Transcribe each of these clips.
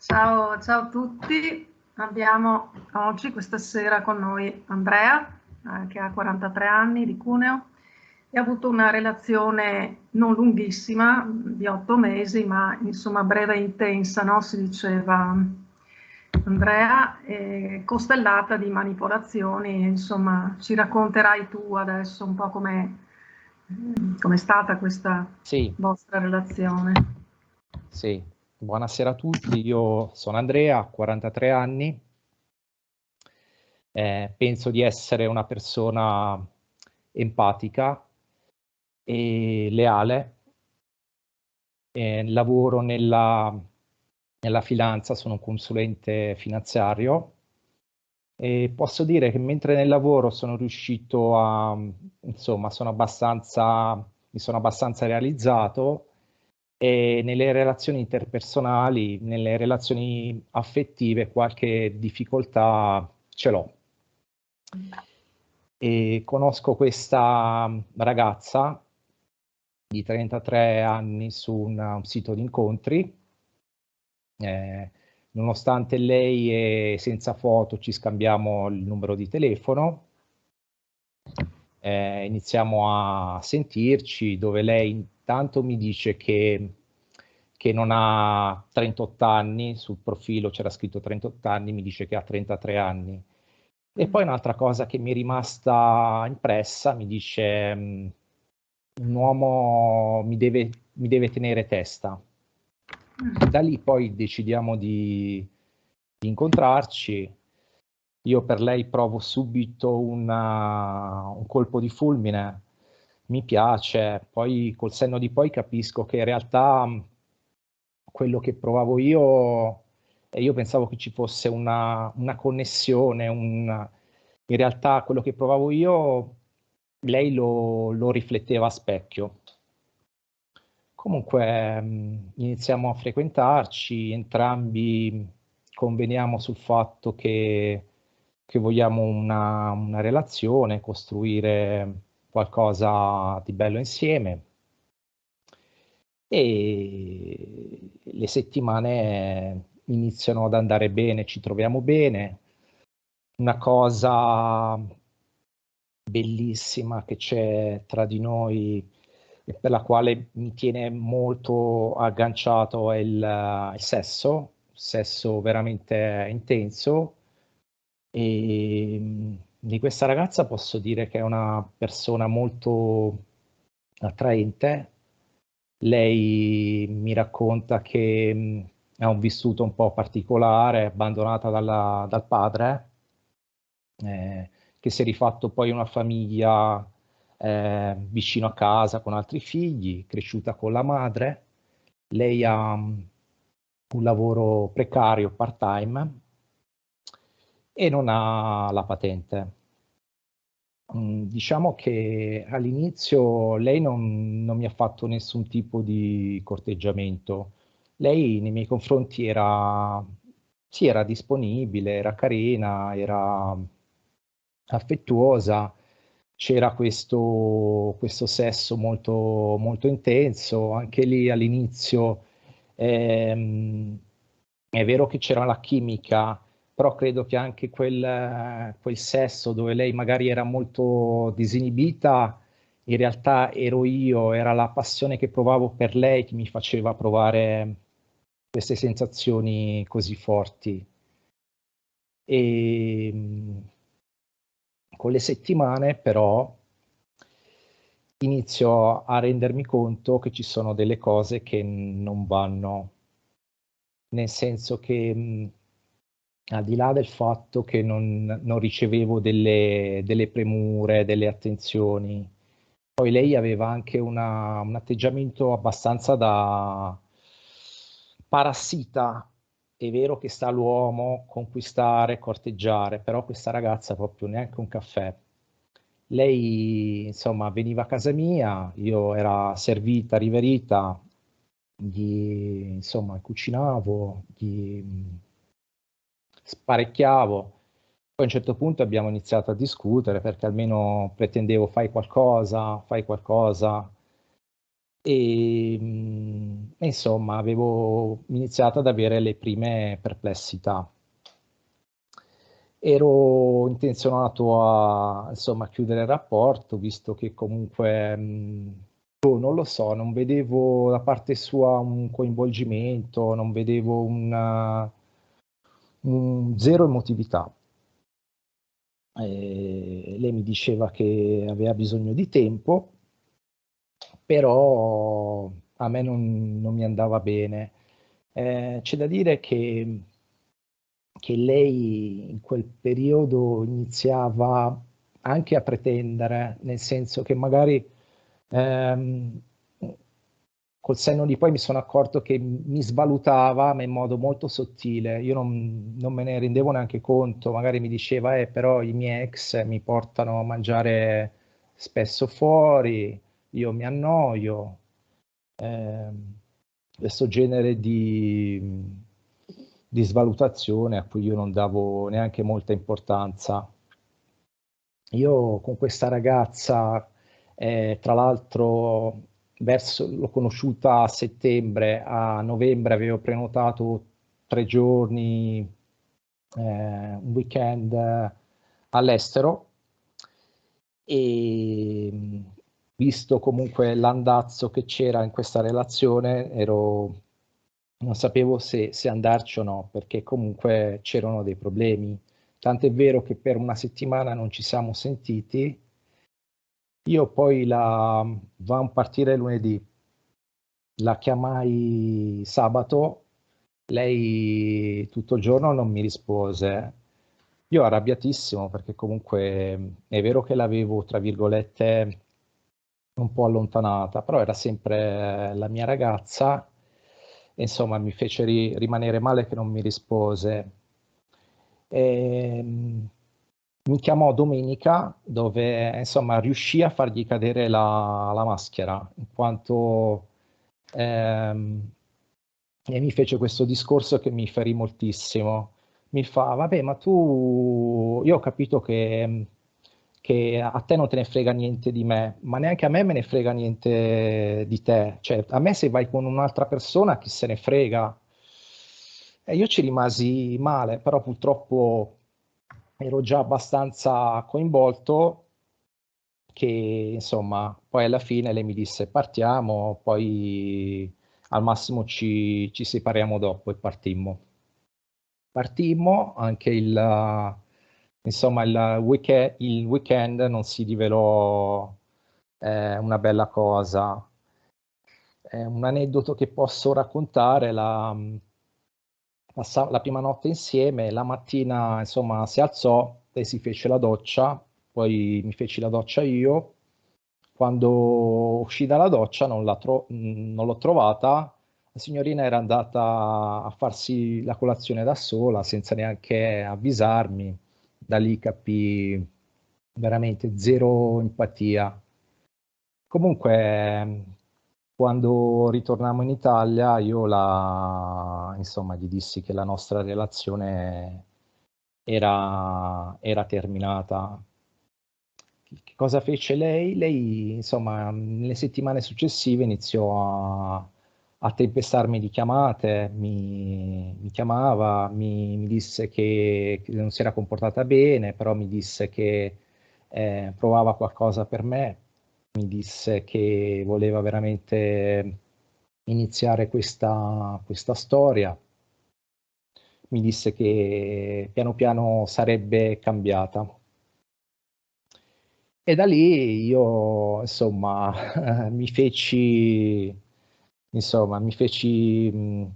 Ciao, ciao a tutti. Abbiamo oggi, questa sera, con noi Andrea, che ha 43 anni, di Cuneo, e ha avuto una relazione non lunghissima, di 8 mesi, ma insomma breve e intensa, no? Si diceva Andrea, costellata di manipolazioni. Insomma, ci racconterai tu adesso un po' com'è stata questa Sì, vostra relazione. sì. Buonasera a tutti, io sono Andrea, 43 anni, penso di essere una persona empatica e leale, lavoro nella finanza, sono un consulente finanziario e posso dire che mentre nel lavoro sono riuscito insomma, mi sono abbastanza realizzato. E nelle relazioni interpersonali, nelle relazioni affettive, qualche difficoltà ce l'ho. E conosco questa ragazza di 33 anni su un sito di incontri. Nonostante lei è senza foto, ci scambiamo il numero di telefono. Iniziamo a sentirci, dove lei intanto mi dice che non ha 38 anni, sul profilo c'era scritto 38 anni, mi dice che ha 33 anni. E poi un'altra cosa che mi è rimasta impressa, mi dice un uomo mi deve tenere testa. Da lì poi decidiamo di incontrarci. Io per lei provo subito un colpo di fulmine, mi piace, poi col senno di poi capisco che in realtà quello che provavo io pensavo che ci fosse una connessione, in realtà quello che provavo io, lei lo rifletteva a specchio. Comunque iniziamo a frequentarci, entrambi conveniamo sul fatto che vogliamo una relazione, costruire qualcosa di bello insieme. E le settimane iniziano ad andare bene, ci troviamo bene. Una cosa bellissima che c'è tra di noi e per la quale mi tiene molto agganciato è il sesso veramente intenso. E di questa ragazza posso dire che è una persona molto attraente. Lei mi racconta che ha un vissuto un po' particolare, abbandonata dal padre, che si è rifatto poi una famiglia vicino a casa con altri figli, cresciuta con la madre. Lei ha un lavoro precario, part-time, e non ha la patente. Diciamo che all'inizio lei non mi ha fatto nessun tipo di corteggiamento. Lei nei miei confronti sì, era disponibile, era carina, era affettuosa, c'era questo sesso molto, molto intenso. Anche lì all'inizio è vero che c'era la chimica, però credo che anche quel sesso dove lei magari era molto disinibita, in realtà ero io, era la passione che provavo per lei che mi faceva provare queste sensazioni così forti. E con le settimane però inizio a rendermi conto che ci sono delle cose che non vanno, nel senso che al di là del fatto che non ricevevo delle premure, delle attenzioni, poi lei aveva anche un atteggiamento abbastanza da parassita. È vero che sta all'uomo conquistare, corteggiare, però questa ragazza proprio neanche un caffè. Lei, insomma, veniva a casa mia, io era servita, riverita, insomma, cucinavo, sparecchiavo. Poi a un certo punto abbiamo iniziato a discutere perché almeno pretendevo fai qualcosa, fai qualcosa. e insomma avevo iniziato ad avere le prime perplessità. Ero intenzionato a, insomma, chiudere il rapporto, visto che comunque, non lo so, non vedevo da parte sua un coinvolgimento, non vedevo un zero emotività. Lei mi diceva che aveva bisogno di tempo, però a me non mi andava bene. C'è da dire che lei in quel periodo iniziava anche a pretendere, nel senso che magari col senno di poi mi sono accorto che mi svalutava, ma in modo molto sottile. Io non me ne rendevo neanche conto, magari mi diceva, però i miei ex mi portano a mangiare spesso fuori, io mi annoio. Questo genere di svalutazione a cui io non davo neanche molta importanza. Io con questa ragazza, tra l'altro, l'ho conosciuta a settembre, a novembre avevo prenotato 3 giorni, un weekend all'estero, e visto comunque l'andazzo che c'era in questa relazione, non sapevo se andarci o no, perché comunque c'erano dei problemi. Tant'è vero che per una settimana non ci siamo sentiti. Io poi dovevamo partire lunedì, la chiamai sabato, lei tutto il giorno non mi rispose. Io arrabbiatissimo perché comunque è vero che l'avevo, tra virgolette, un po' allontanata, però era sempre la mia ragazza, e insomma mi fece rimanere male che non mi rispose. Mi chiamò domenica, dove insomma riuscì a fargli cadere la maschera, in quanto e mi fece questo discorso che mi ferì moltissimo. Mi fa, vabbè, ma io ho capito che a te non te ne frega niente di me, ma neanche a me ne frega niente di te. Cioè, a me se vai con un'altra persona, chi se ne frega? E io ci rimasi male, però purtroppo ero già abbastanza coinvolto che, insomma, poi alla fine lei mi disse partiamo, poi al massimo ci separiamo dopo, e partimmo. Partimmo, anche insomma, il weekend non si rivelò una bella cosa. Un aneddoto che posso raccontare: la prima notte insieme, la mattina insomma si alzò, lei si fece la doccia, poi mi feci la doccia io. Quando uscì dalla doccia non l'ho trovata, la signorina era andata a farsi la colazione da sola senza neanche avvisarmi. Da lì capii veramente zero empatia. Comunque, quando ritornammo in Italia, io insomma, gli dissi che la nostra relazione era terminata. Che cosa fece lei? Lei, insomma, nelle settimane successive iniziò a tempestarmi di chiamate, mi chiamava, mi disse che non si era comportata bene, però mi disse che provava qualcosa per me, mi disse che voleva veramente iniziare questa storia, mi disse che piano piano sarebbe cambiata. E da lì io, insomma,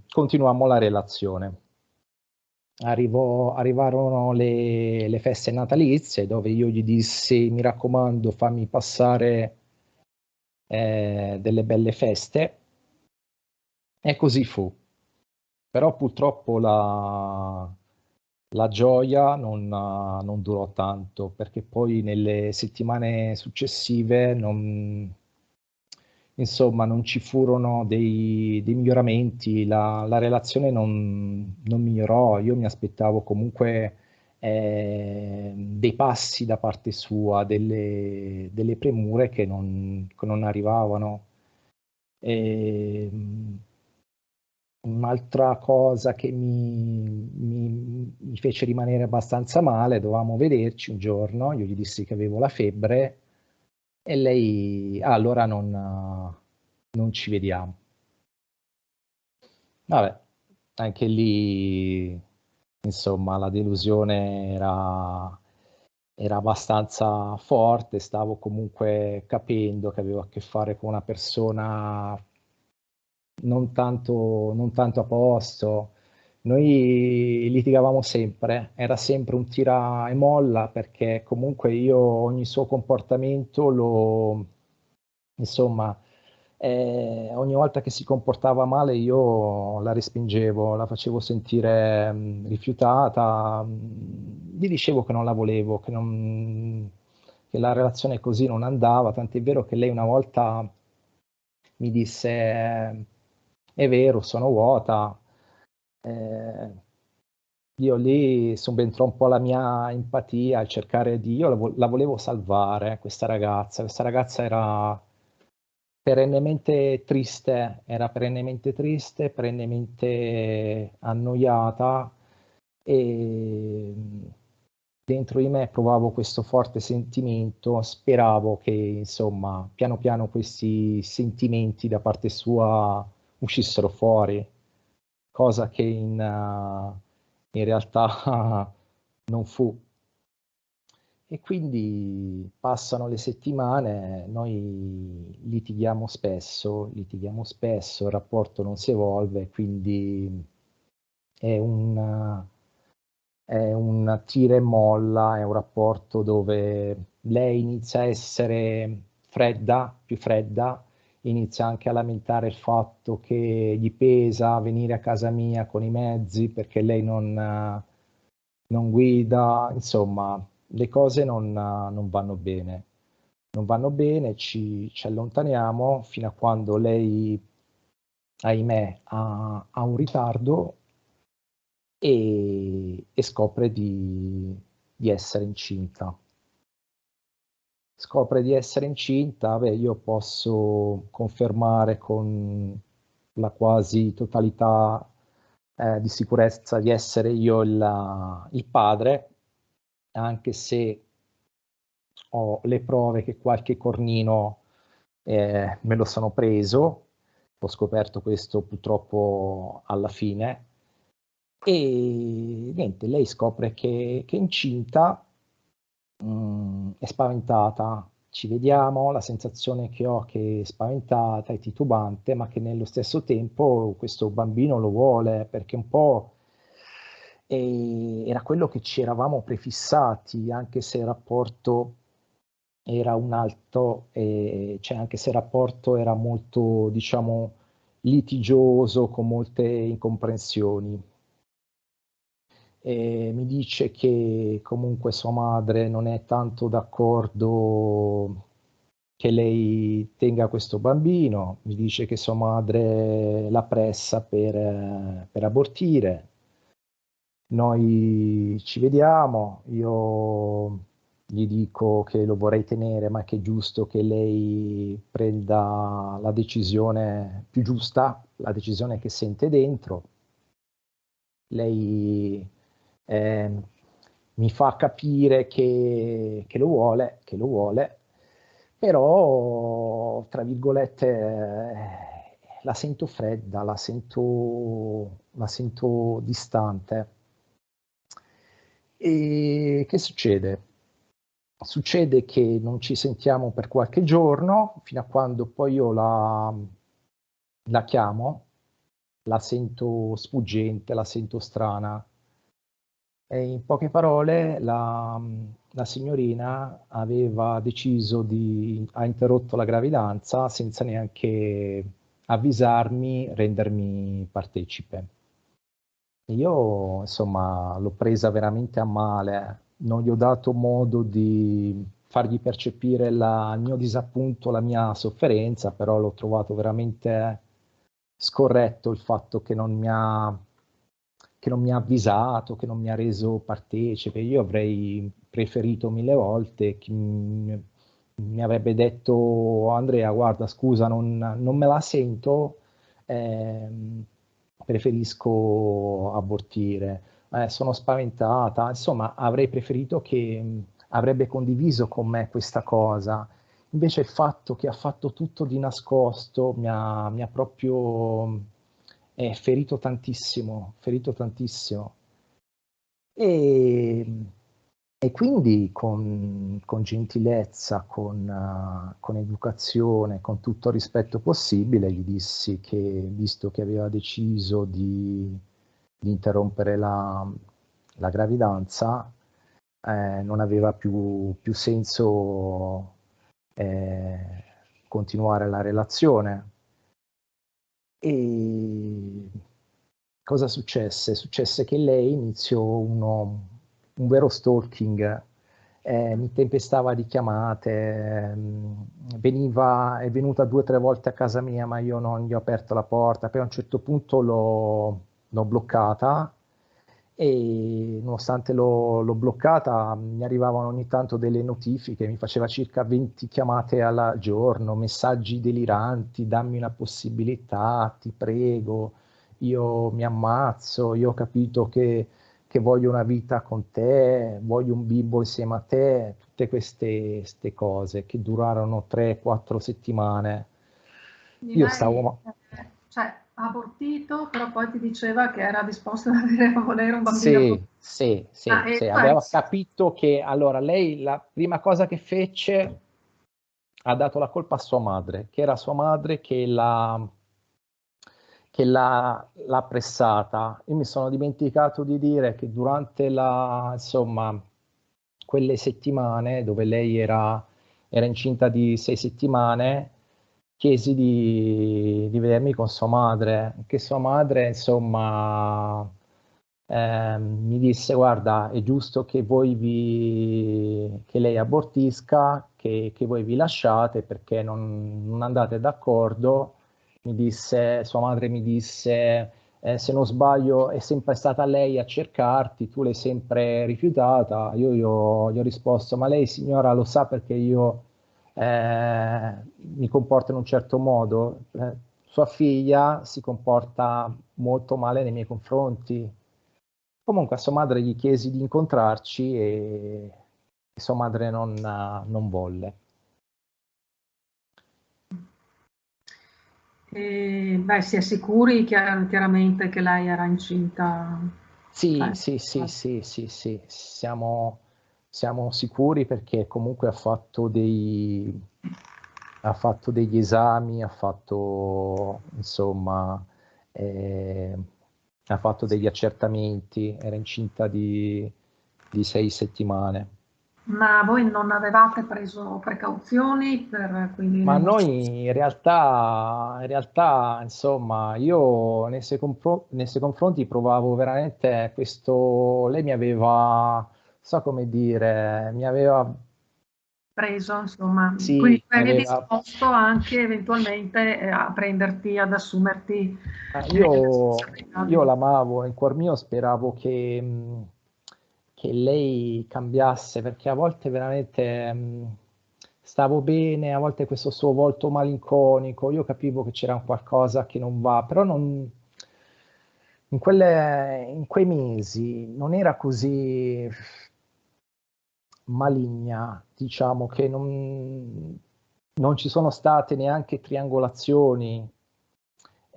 continuammo la relazione. Arrivarono le feste natalizie, dove io gli dissi, mi raccomando, fammi passare delle belle feste, e così fu. Però purtroppo la gioia non durò tanto, perché poi nelle settimane successive insomma, non ci furono dei miglioramenti, la relazione non migliorò. Io mi aspettavo comunque dei passi da parte sua, delle premure che non arrivavano. E, un'altra cosa che mi fece rimanere abbastanza male, dovevamo vederci un giorno, io gli dissi che avevo la febbre e lei, allora non ci vediamo. Vabbè, anche lì, insomma, la delusione era abbastanza forte, stavo comunque capendo che avevo a che fare con una persona non tanto a posto. Noi litigavamo sempre, era sempre un tira e molla perché comunque io ogni suo comportamento insomma, ogni volta che si comportava male io la respingevo, la facevo sentire rifiutata, gli dicevo che non la volevo, che la relazione così non andava, tant'è vero che lei una volta mi disse, è vero, sono vuota. Io lì subentrò un po' la mia empatia, al cercare io la volevo salvare, questa ragazza era perennemente triste, perennemente annoiata e dentro di me provavo questo forte sentimento, speravo che insomma piano piano questi sentimenti da parte sua uscissero fuori, cosa che in realtà non fu. E quindi passano le settimane, noi litighiamo spesso, il rapporto non si evolve, quindi è un tira e molla, è un rapporto dove lei inizia a essere più fredda, inizia anche a lamentare il fatto che gli pesa venire a casa mia con i mezzi perché lei non guida, insomma, le cose non vanno bene. Non vanno bene, ci allontaniamo fino a quando lei, ahimè, ha un ritardo e scopre di essere incinta. Scopre di essere incinta, beh, io posso confermare con la quasi totalità di sicurezza di essere io il padre, anche se ho le prove che qualche cornino me lo sono preso, ho scoperto questo purtroppo alla fine, e niente, lei scopre che è incinta, è spaventata, ci vediamo, la sensazione che ho che è spaventata, è titubante, ma che nello stesso tempo questo bambino lo vuole, perché un po' era quello che ci eravamo prefissati, anche se il rapporto era un altro, cioè anche se il rapporto era molto, diciamo, litigioso, con molte incomprensioni. Mi dice che comunque sua madre non è tanto d'accordo che lei tenga questo bambino, mi dice che sua madre la pressa per abortire. Noi ci vediamo, io gli dico che lo vorrei tenere, ma che è giusto che lei prenda la decisione più giusta, la decisione che sente dentro. Lei mi fa capire che lo vuole, però, tra virgolette, la sento fredda, la sento distante. E che succede? Succede che non ci sentiamo per qualche giorno, fino a quando poi io la chiamo, la sento sfuggente, la sento strana. E in poche parole, la signorina aveva deciso ha interrotto la gravidanza senza neanche avvisarmi, rendermi partecipe. Io, insomma, l'ho presa veramente a male, non gli ho dato modo di fargli percepire il mio disappunto, la mia sofferenza, però l'ho trovato veramente scorretto il fatto che non mi ha avvisato, che non mi ha reso partecipe. Io avrei preferito 1000 volte mi avrebbe detto Andrea, guarda, scusa, non me la sento, preferisco abortire, sono spaventata, insomma, avrei preferito che avrebbe condiviso con me questa cosa. Invece il fatto che ha fatto tutto di nascosto mi ha proprio ferito tantissimo, ferito tantissimo. E, e quindi con gentilezza, con educazione, con tutto il rispetto possibile, gli dissi che, visto che aveva deciso di interrompere la gravidanza, non aveva più senso continuare la relazione. E cosa successe? Successe che lei iniziò un vero stalking, mi tempestava di chiamate, è venuta 2 o 3 volte a casa mia, ma io non gli ho aperto la porta, poi a un certo punto l'ho bloccata e nonostante l'ho bloccata mi arrivavano ogni tanto delle notifiche, mi faceva circa 20 chiamate al giorno, messaggi deliranti, dammi una possibilità, ti prego, io mi ammazzo, io ho capito che voglio una vita con te, voglio un bimbo insieme a te, tutte queste cose che durarono 3 o 4 settimane. Quindi Io lei, stavo, cioè, ha abortito, però poi ti diceva che era disposta a volere un bambino con sì, sì, Ah, sì, e sì, tu hai... aveva capito che allora lei la prima cosa che fece ha dato la colpa a sua madre, che era sua madre che l'ha pressata. Io mi sono dimenticato di dire che durante insomma, quelle settimane dove lei era incinta di 6 settimane, chiesi di vedermi con sua madre, che sua madre, insomma, mi disse, guarda, è giusto che che lei abortisca, che voi vi lasciate perché non andate d'accordo. Sua madre mi disse, se non sbaglio è sempre stata lei a cercarti, tu l'hai sempre rifiutata. Io gli ho risposto, ma lei signora lo sa perché io mi comporto in un certo modo? Sua figlia si comporta molto male nei miei confronti. Comunque a sua madre gli chiesi di incontrarci e sua madre non volle. Beh, si è sicuri chiaramente che lei era incinta? Sì, Cioè, sì, sì, sì, sì, sì, siamo sicuri perché comunque ha fatto degli esami, insomma, eh, ha fatto degli accertamenti, era incinta di 6 settimane. ma voi non avevate preso precauzioni per quindi le Ma vostre... noi in realtà, insomma, io nei suoi confronti provavo veramente questo, lei mi aveva, so come dire, mi aveva, preso, insomma, quindi sì, tu eri disposto anche eventualmente a prenderti, ad assumerti la responsabilità io l'amavo, in cuor mio speravo che lei cambiasse, perché a volte veramente stavo bene, a volte questo suo volto malinconico, io capivo che c'era un qualcosa che non va, però in quei mesi non era così maligna, diciamo che non ci sono state neanche triangolazioni.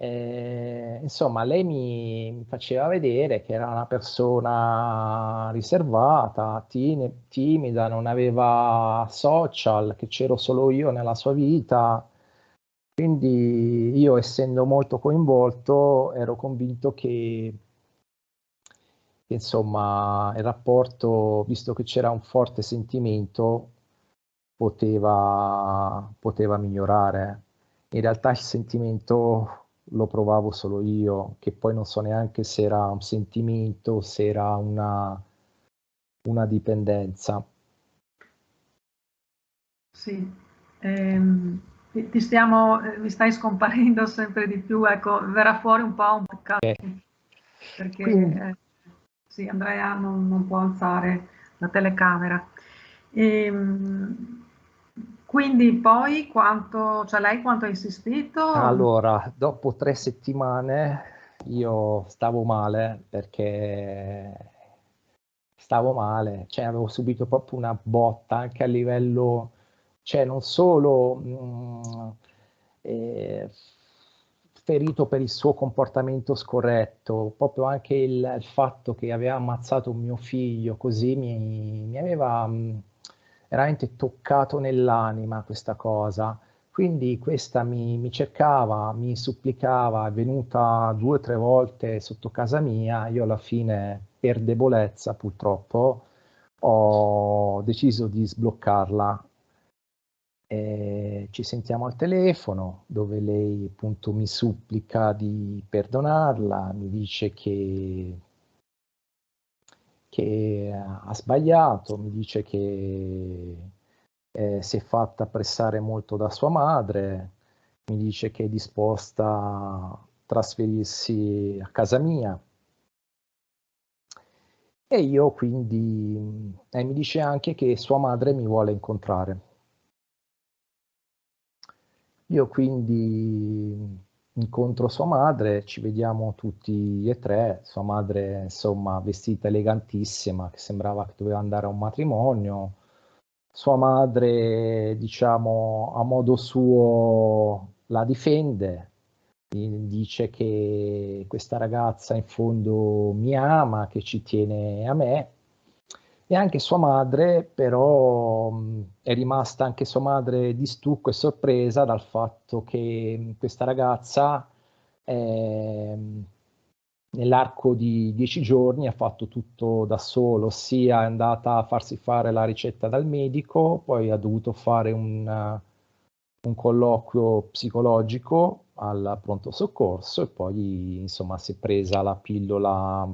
Insomma, lei mi faceva vedere che era una persona riservata, timida, non aveva social, che c'ero solo io nella sua vita. Quindi io, essendo molto coinvolto, ero convinto che, insomma, il rapporto, visto che c'era un forte sentimento, poteva migliorare. In realtà il sentimento lo provavo solo io, che poi non so neanche se era un sentimento, se era una dipendenza. Sì, mi stai scomparendo sempre di più, ecco, verrà fuori un po' un peccato, perché Quindi, sì, Andrea non può alzare la telecamera. Ehm, Quindi poi quanto, cioè lei quanto ha insistito? Allora, dopo 3 settimane io stavo male perché stavo male, cioè avevo subito proprio una botta anche a livello, cioè non solo eh, ferito per il suo comportamento scorretto, proprio anche il fatto che aveva ammazzato un mio figlio, così mi aveva veramente toccato nell'anima questa cosa. Quindi questa mi cercava, mi supplicava, è venuta 2 o 3 volte sotto casa mia, io alla fine per debolezza purtroppo ho deciso di sbloccarla. Ci sentiamo al telefono dove lei appunto mi supplica di perdonarla, mi dice che ha sbagliato, mi dice che si è fatta pressare molto da sua madre, mi dice che è disposta a trasferirsi a casa mia. E io quindi, mi dice anche che sua madre mi vuole incontrare. Io quindi incontro sua madre, ci vediamo tutti e tre, sua madre insomma vestita elegantissima, che sembrava che doveva andare a un matrimonio, sua madre diciamo a modo suo la difende, dice che questa ragazza in fondo mi ama, che ci tiene a me. E anche sua madre, però, è rimasta anche sua madre di stucco e sorpresa dal fatto che questa ragazza, nell'arco di 10 giorni ha fatto tutto da solo, ossia è andata a farsi fare la ricetta dal medico, poi ha dovuto fare un colloquio psicologico al pronto soccorso e poi insomma si è presa la pillola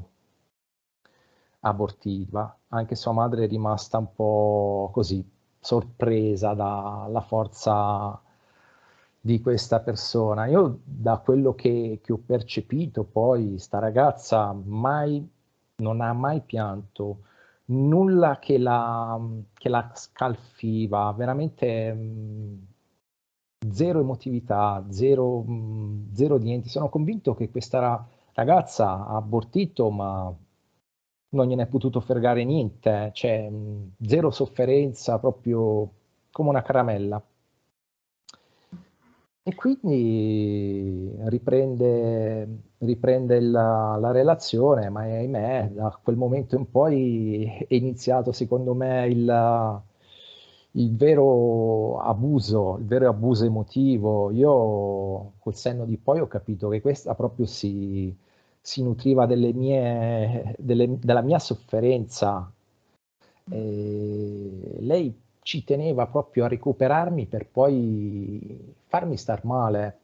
abortiva. Anche sua madre è rimasta un po' così, sorpresa dalla forza di questa persona. Io da quello che ho percepito poi, sta ragazza non ha mai pianto, nulla che la scalfiva, veramente zero emotività, zero niente. Sono convinto che questa ragazza ha abortito, ma non gliene è potuto fregare niente, cioè zero sofferenza, proprio come una caramella. E quindi riprende la relazione, ma ahimè, da quel momento in poi è iniziato, secondo me, il vero abuso emotivo. Io col senno di poi ho capito che questa proprio si nutriva della mia sofferenza. Lei ci teneva proprio a recuperarmi per poi farmi star male.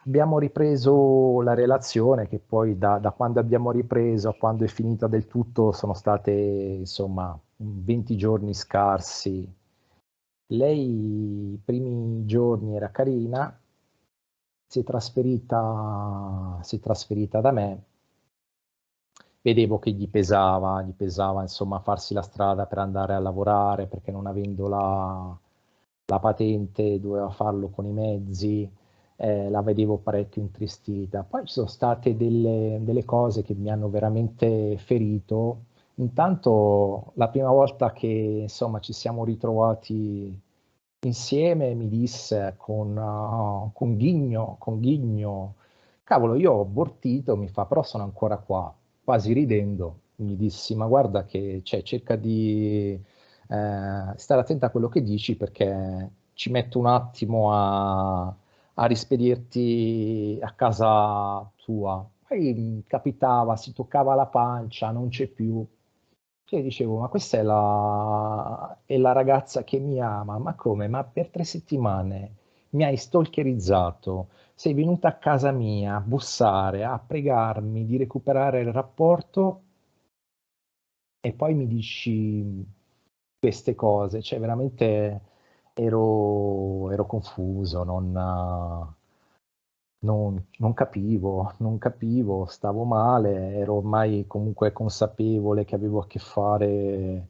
Abbiamo ripreso la relazione, che poi da quando abbiamo ripreso a quando è finita del tutto sono state insomma 20 giorni scarsi. Lei i primi giorni era carina, si è trasferita da me. Vedevo che gli pesava insomma farsi la strada per andare a lavorare, perché non avendo la patente doveva farlo con i mezzi, la vedevo parecchio intristita. Poi ci sono state delle cose che mi hanno veramente ferito. Intanto la prima volta che insomma ci siamo ritrovati insieme mi disse con ghigno, cavolo, io ho abortito, mi fa, però sono ancora qua, quasi ridendo, mi dissi, ma guarda che, cioè, cerca di stare attenta a quello che dici perché ci metto un attimo a rispedirti a casa tua. Poi capitava, si toccava la pancia, non c'è più. Io dicevo, ma questa è la ragazza che mi ama, ma come? Ma per 3 settimane mi hai stalkerizzato, sei venuta a casa mia a bussare, a pregarmi di recuperare il rapporto e poi mi dici queste cose, cioè veramente ero confuso, non capivo, stavo male, ero ormai comunque consapevole che avevo a che fare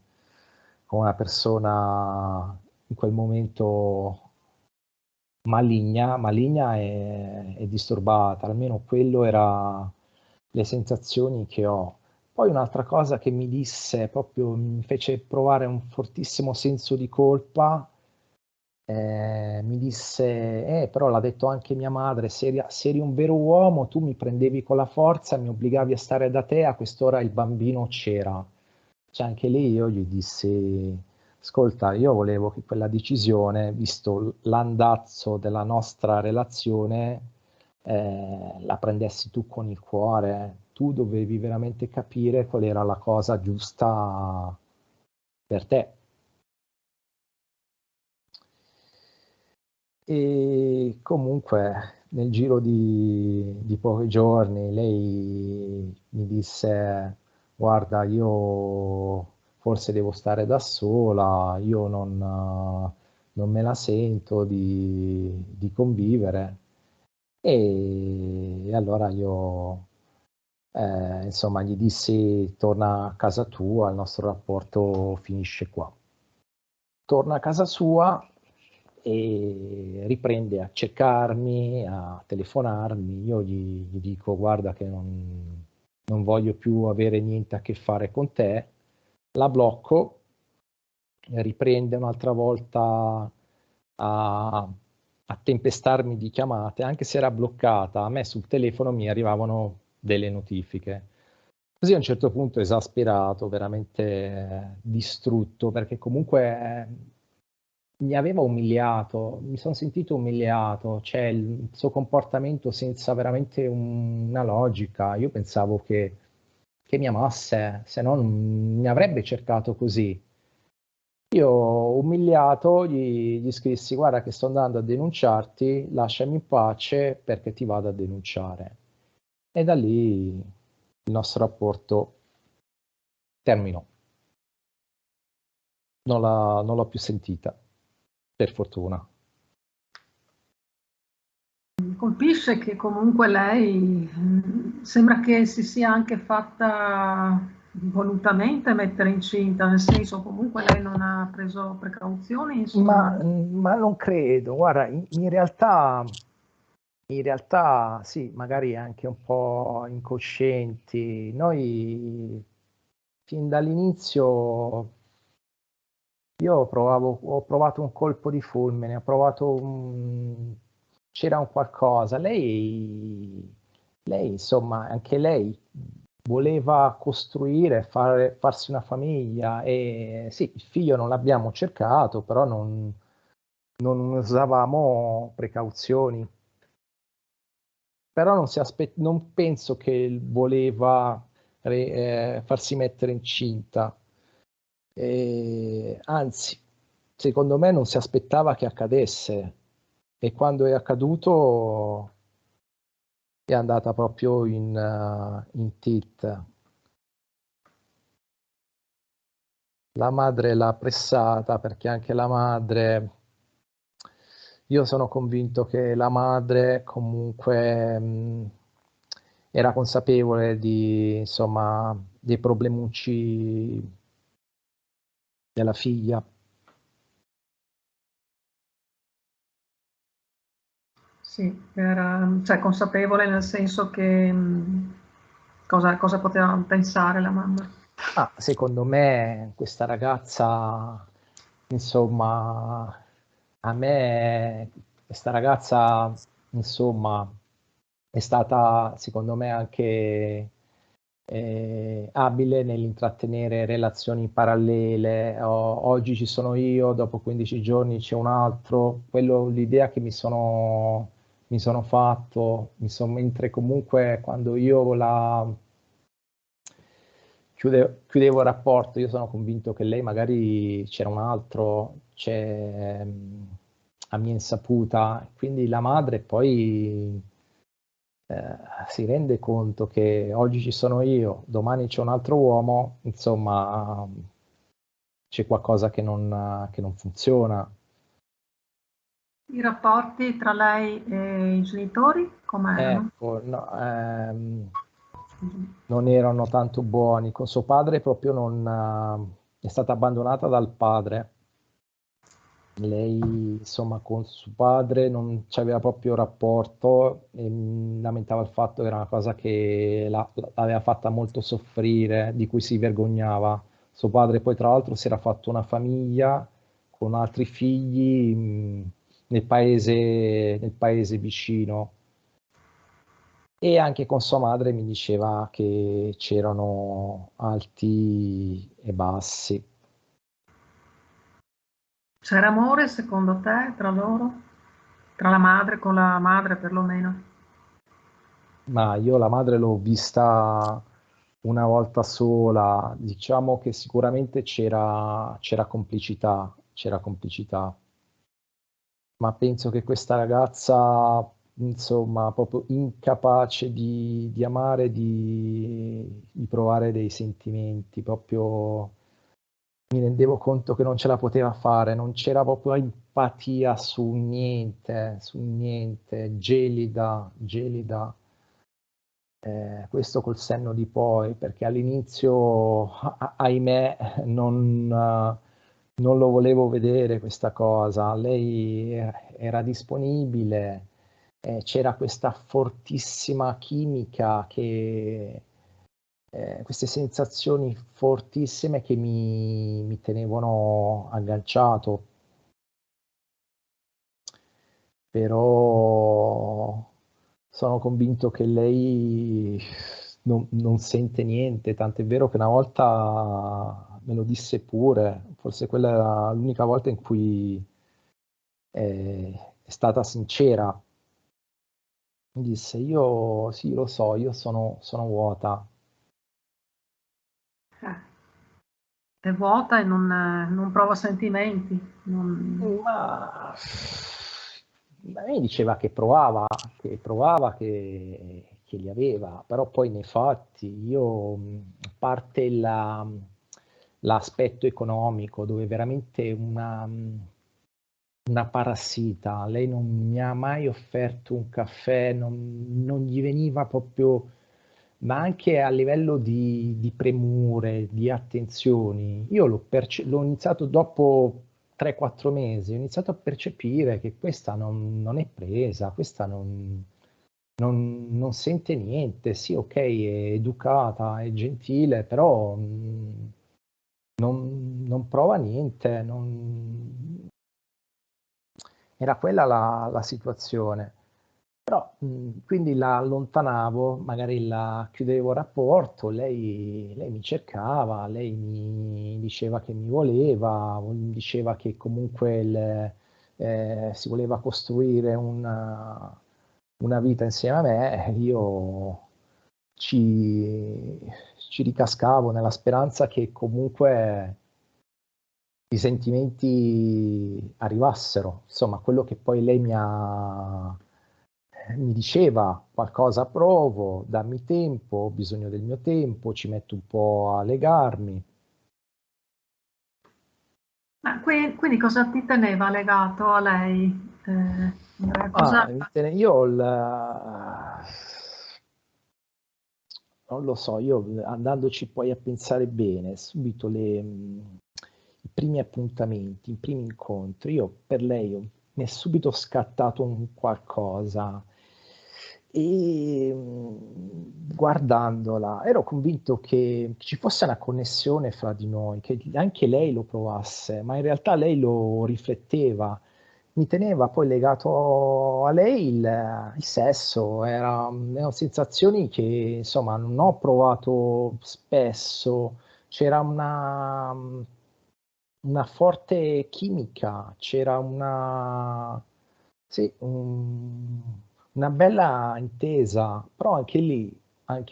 con una persona in quel momento maligna e disturbata, almeno quello era le sensazioni che ho. Poi un'altra cosa che mi disse, proprio mi fece provare un fortissimo senso di colpa, mi disse, però l'ha detto anche mia madre, se eri un vero uomo, tu mi prendevi con la forza, mi obbligavi a stare da te, a quest'ora il bambino c'era. Cioè anche lì io gli dissi, ascolta, io volevo che quella decisione, visto l'andazzo della nostra relazione, la prendessi tu con il cuore. Tu dovevi veramente capire qual era la cosa giusta per te. E comunque nel giro di pochi giorni lei mi disse, guarda, io forse devo stare da sola, io non me la sento di convivere. E allora io, insomma, gli dissi, torna a casa tua, il nostro rapporto finisce qua. Torna a casa sua e riprende a cercarmi, a telefonarmi. Io gli dico, guarda che non voglio più avere niente a che fare con te. La blocco, riprende un'altra volta a tempestarmi di chiamate, anche se era bloccata, a me sul telefono mi arrivavano delle notifiche. Così a un certo punto esasperato, veramente distrutto, perché comunque mi aveva umiliato, mi sono sentito umiliato, cioè il suo comportamento senza veramente una logica. Io pensavo che mi amasse, se no non mi avrebbe cercato così. Io umiliato gli scrissi, guarda che sto andando a denunciarti, lasciami in pace perché ti vado a denunciare. E da lì il nostro rapporto terminò. Non l'ho più sentita, per fortuna. Colpisce che comunque lei sembra che si sia anche fatta volutamente mettere incinta, nel senso comunque lei non ha preso precauzioni, insomma. Ma non credo, guarda, in realtà sì, magari anche un po' incoscienti. Noi fin dall'inizio io ho provato un colpo di fulmine, c'era un qualcosa. Lei, insomma, anche lei voleva costruire, farsi una famiglia e sì, il figlio non l'abbiamo cercato, però non usavamo precauzioni. Però non penso che voleva farsi mettere incinta. Anzi, secondo me non si aspettava che accadesse e quando è accaduto è andata proprio in tilt. La madre l'ha pressata perché anche la madre, io sono convinto che la madre comunque era consapevole insomma, dei problemucci della figlia. Sì, era, cioè, consapevole nel senso che cosa poteva pensare la mamma. Ah, secondo me questa ragazza, insomma, a me questa ragazza, insomma, è stata, secondo me, anche abile nell'intrattenere relazioni parallele. Oggi ci sono io, dopo 15 giorni c'è un altro. L'idea che mi sono fatto, mentre comunque quando io chiudevo il rapporto, io sono convinto che lei magari c'era un altro, a mia insaputa, quindi la madre poi si rende conto che oggi ci sono io, domani c'è un altro uomo, insomma c'è qualcosa che non funziona. I rapporti tra lei e i genitori com'erano? Ecco, no, non erano tanto buoni. Con suo padre proprio non è stata abbandonata dal padre. lei, insomma, con suo padre non c'aveva proprio rapporto e lamentava il fatto che era una cosa che l'aveva fatta molto soffrire, di cui si vergognava. Suo padre poi tra l'altro si era fatto una famiglia con altri figli nel paese vicino e anche con sua madre mi diceva che c'erano alti e bassi. C'era amore secondo te tra loro? Tra la madre, con la madre perlomeno? Ma io la madre l'ho vista una volta sola, diciamo che sicuramente c'era complicità, ma penso che questa ragazza, insomma, proprio incapace di amare, di provare dei sentimenti, proprio mi rendevo conto che non ce la poteva fare, non c'era proprio empatia su niente, gelida, gelida. Questo col senno di poi, perché all'inizio, ahimè, non lo volevo vedere questa cosa. Lei era disponibile, c'era questa fortissima chimica queste sensazioni fortissime che mi tenevano agganciato, però sono convinto che lei non sente niente, tant'è vero che una volta me lo disse pure, forse quella era l'unica volta in cui è stata sincera. Mi disse, io sì, lo so, io sono vuota. Eh, è vuota e non prova sentimenti. Ma a me diceva che li aveva, però poi nei fatti io, a parte l'aspetto economico, dove veramente una parassita, lei non mi ha mai offerto un caffè, non gli veniva proprio, ma anche a livello di premure, di attenzioni. Io l'ho iniziato dopo 3-4 mesi, ho iniziato a percepire che questa non è presa, questa non sente niente. Sì, ok, è educata, è gentile, però non prova niente, era quella la situazione. Però, quindi la allontanavo, magari la chiudevo il rapporto, lei mi cercava, lei mi diceva che mi voleva, diceva che comunque si voleva costruire una vita insieme a me, io ci, ci ricascavo nella speranza che comunque i sentimenti arrivassero. Insomma, quello che poi lei mi diceva, qualcosa provo, dammi tempo, ho bisogno del mio tempo, ci metto un po' a legarmi. Ma quindi cosa ti teneva legato a lei? Andrea, cosa... Io non lo so, io andandoci poi a pensare bene, subito i primi appuntamenti, i primi incontri, io per lei mi è subito scattato un qualcosa e guardandola ero convinto che ci fosse una connessione fra di noi, che anche lei lo provasse, ma in realtà lei lo rifletteva. Mi teneva poi legato a lei il sesso, erano sensazioni che insomma non ho provato spesso, c'era una forte chimica, c'era sì, una bella intesa, però anche lì, a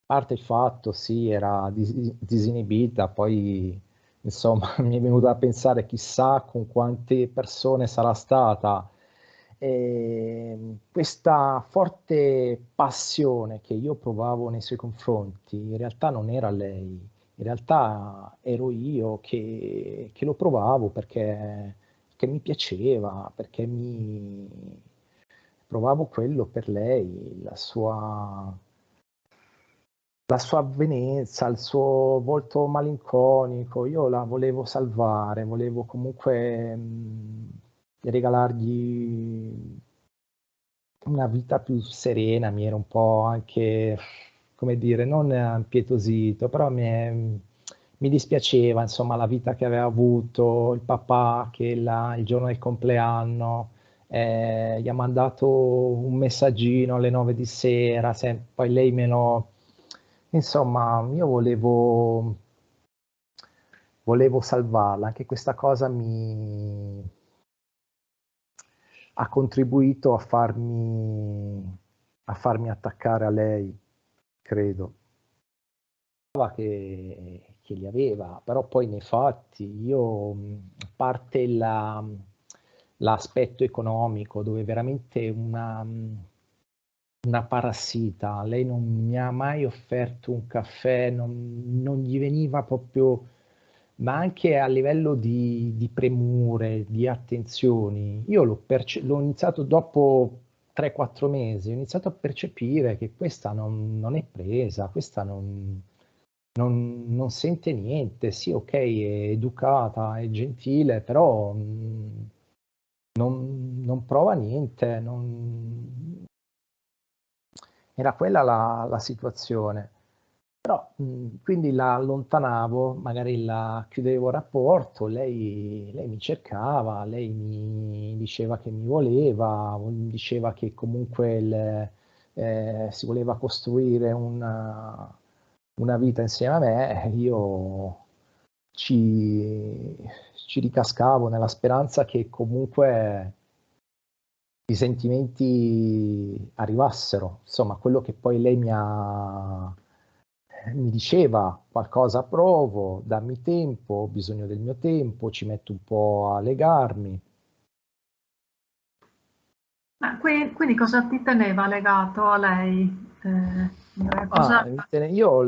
parte il fatto, sì, era disinibita, poi insomma mi è venuto a pensare chissà con quante persone sarà stata. Questa forte passione che io provavo nei suoi confronti, in realtà non era lei, in realtà ero io che lo provavo perché mi piaceva, perché mi provavo quello per lei, la sua la sua avvenenza, il suo volto malinconico, io la volevo salvare, volevo comunque regalargli una vita più serena, mi era un po' anche, come dire, non impietosito, però mi dispiaceva, insomma, la vita che aveva avuto, il papà che il giorno del compleanno gli ha mandato un messaggino alle 9 di sera, poi lei me lo... Insomma, io volevo salvarla, anche questa cosa ha contribuito a farmi attaccare a lei, credo. Che li aveva, però poi nei fatti io, a parte l'aspetto economico, dove veramente una parassita, lei non mi ha mai offerto un caffè, non gli veniva proprio, ma anche a livello di premure, di attenzioni. Io l'ho iniziato dopo 3-4 mesi, ho iniziato a percepire che questa non è presa, questa non sente niente. Sì, ok, è educata, è gentile, però non prova niente, era quella la situazione. Però quindi la allontanavo, magari la chiudevo il rapporto, lei mi cercava, lei mi diceva che mi voleva, mi diceva che comunque si voleva costruire una vita insieme a me, io ci, ci ricascavo nella speranza che comunque i sentimenti arrivassero, insomma, quello che poi lei mi diceva: qualcosa provo, dammi tempo, ho bisogno del mio tempo, ci metto un po' a legarmi. Ma quindi cosa ti teneva legato a lei? Andrea? Ah, Cosa... io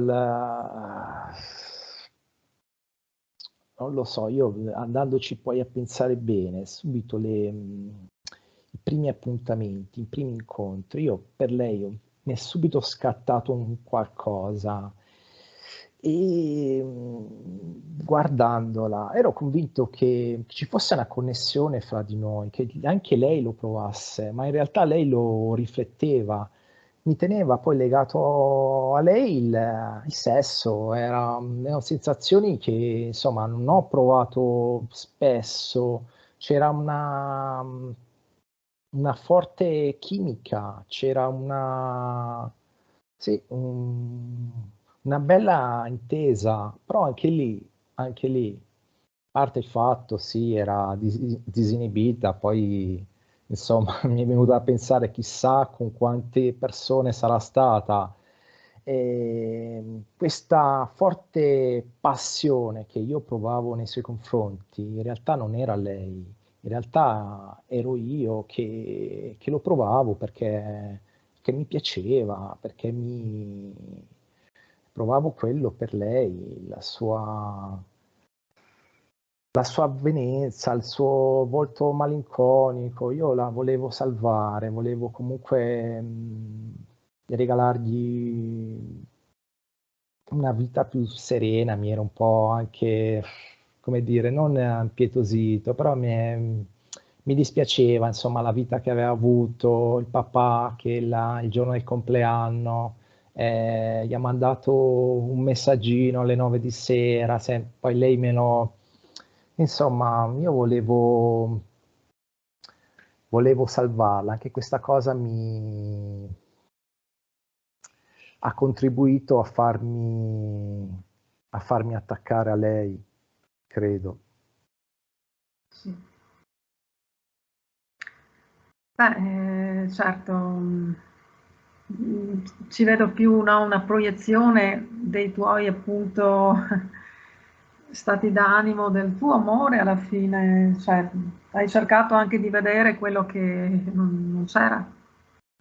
non lo so, io andandoci poi a pensare bene, subito i primi appuntamenti, i primi incontri, io per lei mi è subito scattato un qualcosa e guardandola ero convinto che ci fosse una connessione fra di noi, che anche lei lo provasse, ma in realtà lei lo rifletteva. Mi teneva poi legato a lei il sesso, erano sensazioni che insomma non ho provato spesso, c'era una forte chimica, c'era sì, una bella intesa, però anche lì, a parte il fatto, sì, era disinibita, poi insomma mi è venuto a pensare chissà con quante persone sarà stata. Questa forte passione che io provavo nei suoi confronti, in realtà non era lei, in realtà ero io che lo provavo perché mi piaceva, perché provavo quello per lei, la sua avvenenza, il suo volto malinconico, io la volevo salvare, volevo comunque regalargli una vita più serena, mi era un po' anche, come dire, non impietosito, però mi dispiaceva, insomma, la vita che aveva avuto, il papà che il giorno del compleanno gli ha mandato un messaggino alle 9 di sera, poi lei me lo... Insomma, io volevo salvarla, anche questa cosa ha contribuito a farmi attaccare a lei, credo. Sì. Beh, certo, ci vedo più, no, una proiezione dei tuoi appunto stati d'animo, del tuo amore alla fine, cioè hai cercato anche di vedere quello che non c'era.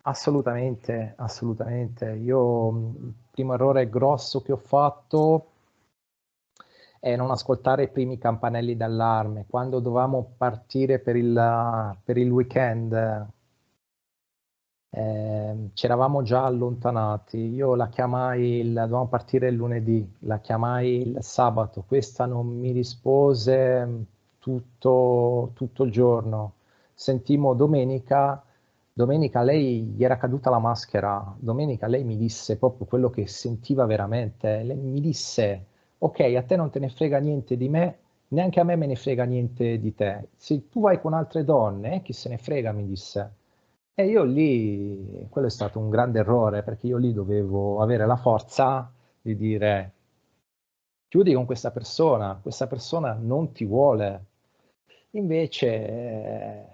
Assolutamente, assolutamente. Io il primo errore grosso che ho fatto è non ascoltare i primi campanelli d'allarme. Quando dovevamo partire per il weekend, Ci eravamo già allontanati, io la chiamai, dovevamo partire il lunedì, la chiamai il sabato, questa non mi rispose tutto il giorno. Sentimmo domenica lei gli era caduta la maschera, domenica lei mi disse proprio quello che sentiva veramente, lei mi disse, ok, a te non te ne frega niente di me, neanche a me me ne frega niente di te, se tu vai con altre donne, chi se ne frega, mi disse. E io lì, quello è stato un grande errore, perché io lì dovevo avere la forza di dire, chiudi con questa persona non ti vuole. Invece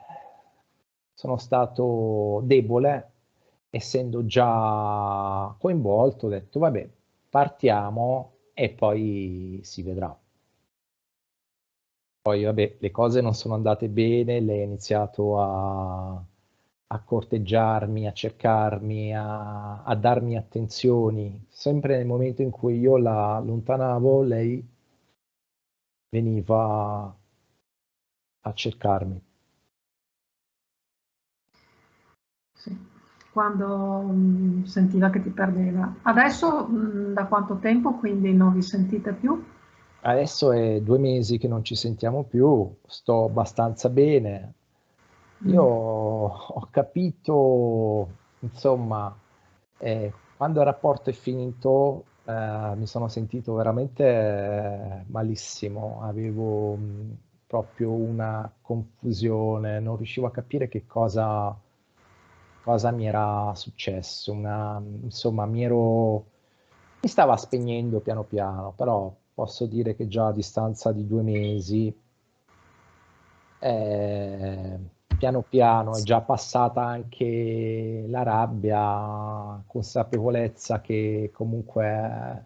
sono stato debole, essendo già coinvolto, ho detto, vabbè, partiamo e poi si vedrà. Poi, vabbè, le cose non sono andate bene, lei ha iniziato a corteggiarmi, a cercarmi, a darmi attenzioni. Sempre nel momento in cui io la allontanavo, lei veniva a cercarmi. Sì, quando sentiva che ti perdeva. Adesso da quanto tempo quindi non vi sentite più? Adesso è 2 mesi che non ci sentiamo più, sto abbastanza bene. Io Mm. ho capito, insomma, quando il rapporto è finito, mi sono sentito veramente malissimo, avevo proprio una confusione, non riuscivo a capire che cosa mi era successo, insomma, mi stava spegnendo piano piano, però posso dire che già a distanza di 2 mesi eh, piano piano è già passata anche la rabbia, consapevolezza che comunque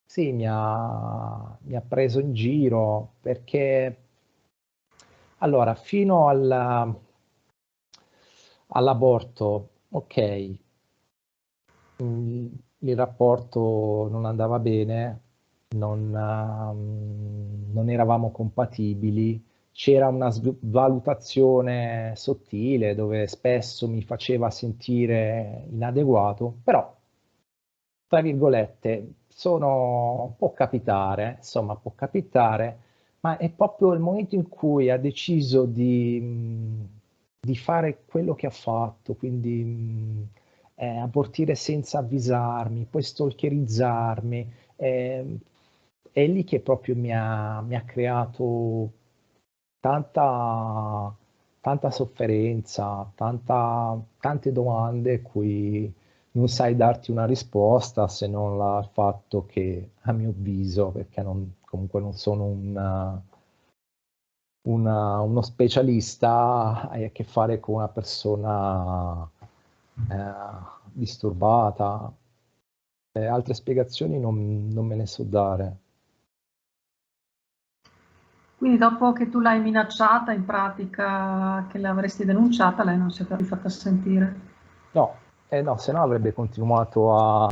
sì, mi ha preso in giro perché allora fino all'aborto, ok, il rapporto non andava bene, non eravamo compatibili, c'era una valutazione sottile dove spesso mi faceva sentire inadeguato, però, tra virgolette, può capitare, insomma, può capitare, ma è proprio il momento in cui ha deciso di fare quello che ha fatto, quindi abortire senza avvisarmi, poi stalkerizzarmi. È lì che proprio mi ha creato tanta, tanta sofferenza, tante domande a cui non sai darti una risposta se non il fatto che, a mio avviso, perché comunque non sono uno specialista, hai a che fare con una persona disturbata. Altre spiegazioni non me ne so dare. Quindi dopo che tu l'hai minacciata, in pratica che l'avresti denunciata, lei non si è più fatta sentire. No, no, se no avrebbe continuato a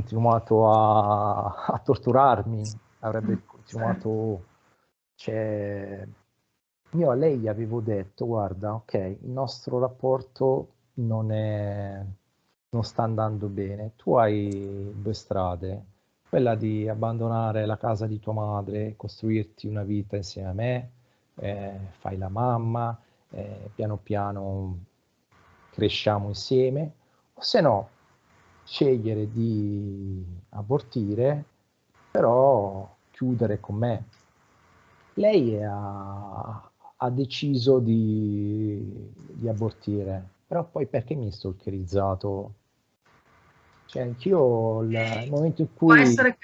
torturarmi, Mm, avrebbe certo. continuato. Cioè, io a lei gli avevo detto, guarda, ok, il nostro rapporto non sta andando bene, tu hai 2 strade, quella di abbandonare la casa di tua madre, costruirti una vita insieme a me, fai la mamma, piano piano cresciamo insieme, o se no scegliere di abortire, però chiudere con me. Lei ha deciso di abortire, però poi perché mi ha stalkerizzato? Cioè, anch'io il momento in Può cui essere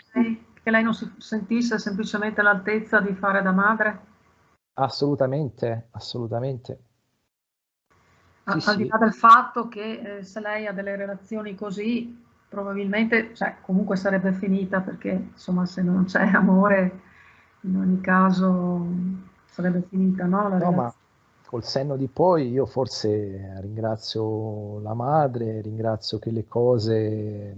che lei non si sentisse semplicemente all'altezza di fare da madre? assolutamente, assolutamente, sì, Al di sì, là del fatto che se lei ha delle relazioni così, probabilmente, cioè, comunque sarebbe finita perché, insomma, se non c'è amore, in ogni caso sarebbe finita, no, la no, ma relazione. col senno di poi io forse ringrazio la madre, ringrazio che le cose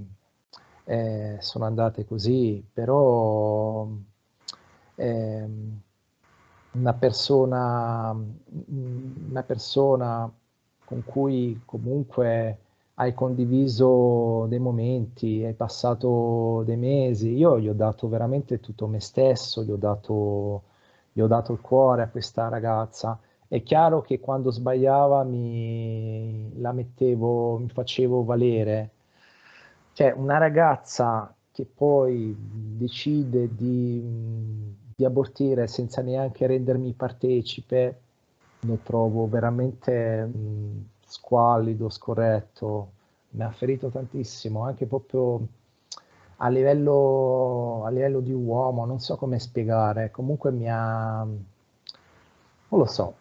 sono andate così, però ehm, una persona con cui comunque hai condiviso dei momenti, hai passato dei mesi. Io gli ho dato veramente tutto me stesso, gli ho dato il cuore a questa ragazza. È chiaro che quando sbagliava la mettevo, mi facevo valere. Cioè, una ragazza che poi decide di abortire senza neanche rendermi partecipe, lo trovo veramente squallido, scorretto. Mi ha ferito tantissimo, anche proprio a livello di uomo, non so come spiegare. Comunque non lo so,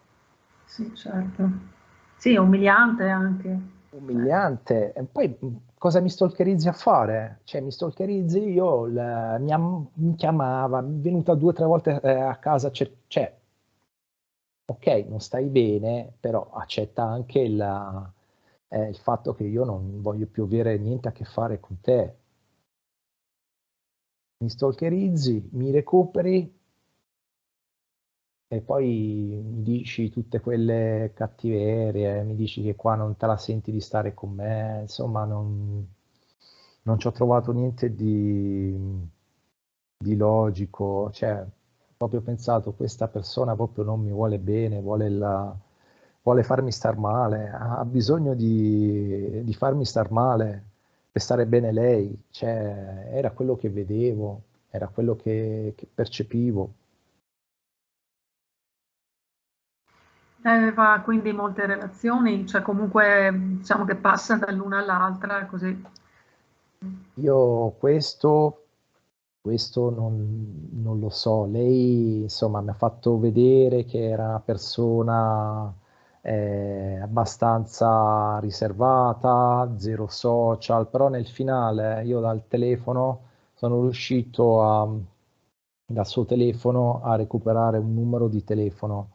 Sì, certo. Sì, è umiliante anche. umiliante. E poi cosa mi stalkerizzi a fare? Cioè, mi stalkerizzi io, mi chiamava, è venuta 2 o 3 volte a casa, cioè, ok, non stai bene, però accetta anche il fatto che io non voglio più avere niente a che fare con te. Mi stalkerizzi, mi recuperi e poi mi dici tutte quelle cattiverie, mi dici che qua non te la senti di stare con me, insomma, non ci ho trovato niente di logico, cioè, ho proprio pensato, questa persona proprio non mi vuole bene, vuole farmi star male, ha bisogno di farmi star male per stare bene lei, cioè, era quello che vedevo, era quello che percepivo. Aveva quindi molte relazioni, cioè comunque diciamo che passa dall'una all'altra, così. Io questo non lo so. Lei, insomma, mi ha fatto vedere che era una persona abbastanza riservata, zero social, però nel finale io dal telefono sono riuscito dal suo telefono a recuperare un numero di telefono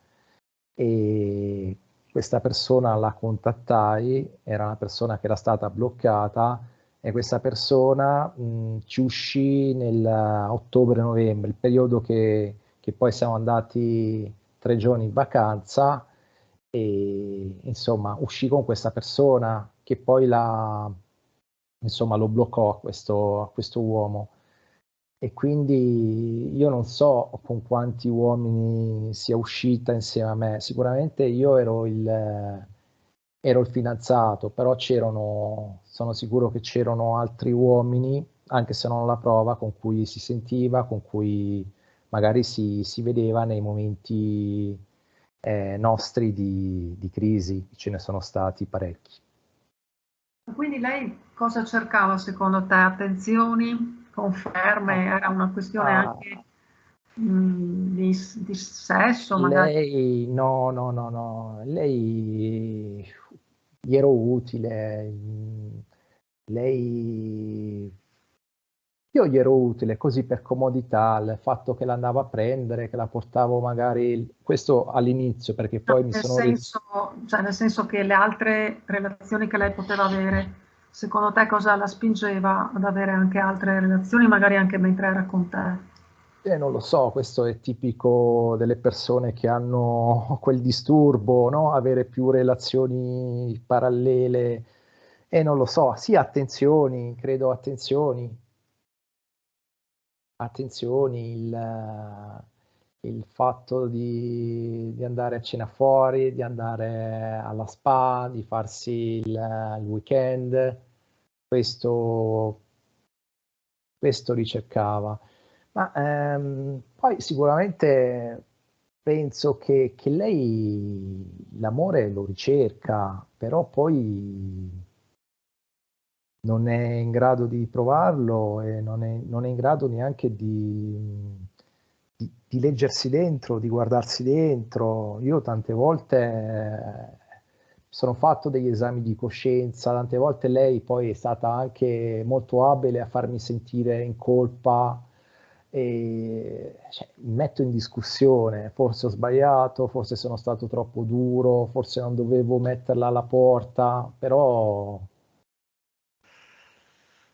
e questa persona la contattai, era una persona che era stata bloccata e questa persona ci uscì nel ottobre-novembre, il periodo che poi siamo andati 3 giorni in vacanza e insomma uscì con questa persona che poi insomma, lo bloccò a questo uomo. E quindi io non so con quanti uomini sia uscita insieme a me. Sicuramente io ero il fidanzato, però sono sicuro che c'erano altri uomini, anche se non ho la prova, con cui si sentiva, con cui magari si vedeva nei momenti nostri di crisi. Ce ne sono stati parecchi. Quindi lei cosa cercava secondo te? Attenzioni, Ah, conferme? Era una questione ah, anche di sesso, magari? lei, no, no, no, no, lei gli ero utile, lei, io gli ero utile così per comodità, il fatto che l'andavo a prendere, che la portavo magari, questo all'inizio, perché No, poi mi sono reso. cioè nel senso che le altre relazioni che lei poteva avere, secondo te cosa la spingeva ad avere anche altre relazioni, magari anche mentre era con te? Non lo so, questo è tipico delle persone che hanno quel disturbo, no? Avere più relazioni parallele e non lo so, sì, attenzioni, credo attenzioni, attenzioni, il fatto di andare a cena fuori, di andare alla spa, di farsi il weekend, questo, questo ricercava. Ma poi sicuramente penso che lei l'amore lo ricerca, però poi non è in grado di provarlo e non è in grado neanche di leggersi dentro, di guardarsi dentro. Io tante volte sono fatto degli esami di coscienza, tante volte lei poi è stata anche molto abile a farmi sentire in colpa e cioè, mi metto in discussione, forse ho sbagliato, forse sono stato troppo duro, forse non dovevo metterla alla porta, però